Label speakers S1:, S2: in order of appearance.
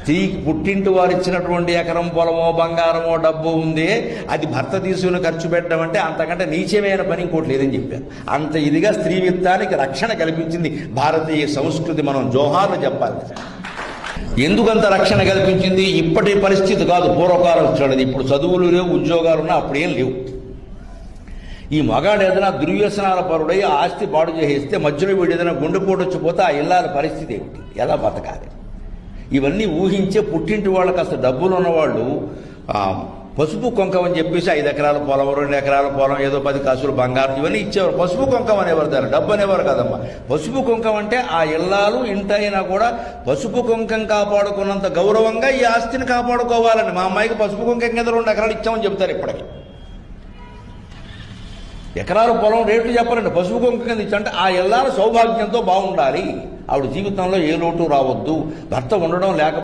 S1: స్త్రీకి పుట్టింటి వారు ఇచ్చినటువంటి ఎకరం పొలమో బంగారమో డబ్బు ఉంది, అది భర్త తీసుకుని ఖర్చు పెట్టడం అంటే అంతకంటే నీచమైన పని ఇంకోటి లేదని చెప్పారు. అంత ఇదిగా స్త్రీవిత్తానికి రక్షణ కల్పించింది భారతీయ సంస్కృతి. మనం జోహార్లు చెప్పాలి. ఎందుకంత రక్షణ కల్పించింది? ఇప్పటి పరిస్థితి కాదు, పూర్వకాలం చూడండి. ఇప్పుడు చదువులు లేవు, ఉద్యోగాలున్నా అప్పుడేం లేవు. ఈ మగాడు ఏదైనా దుర్వ్యసనాల పరుడై ఆస్తి పాడు చేసేస్తే మధ్యలో వీడు ఏదైనా గుండెపోటు వచ్చిపోతే ఆ ఇల్లాల పరిస్థితి ఏమిటి, ఎలా బతకాలి? ఇవన్నీ ఊహించే పుట్టింటి వాళ్ళకి అసలు డబ్బులు ఉన్నవాళ్ళు పసుపు కుంకం అని చెప్పేసి 5 ఎకరాల పొలం 2 ఎకరాల పొలం ఏదో 10 కాసులు బంగారం ఇవన్నీ ఇచ్చేవారు. పసుపు కుంకం అనేవారు, దాన్ని డబ్బు అనేవారు కదమ్మా. పసుపు కుంకం అంటే ఆ ఇల్లాలు ఇంటైనా కూడా పసుపు కుంకం కాపాడుకున్నంత గౌరవంగా ఈ ఆస్తిని కాపాడుకోవాలని. మా అమ్మాయికి పసుపు కుంకం కింద 2 ఎకరాలు ఇచ్చామని చెప్తారు. ఇప్పటికి ఎకరాల పొలం రేట్లు చెప్పాలంటే పసుపు కుంకం కింద ఇచ్చా అంటే ఆ ఇల్లాల సౌభాగ్యంతో బాగుండాలి, ఆవిడ జీవితంలో ఏ లోటు రావద్దు, భర్త ఉండడం లేక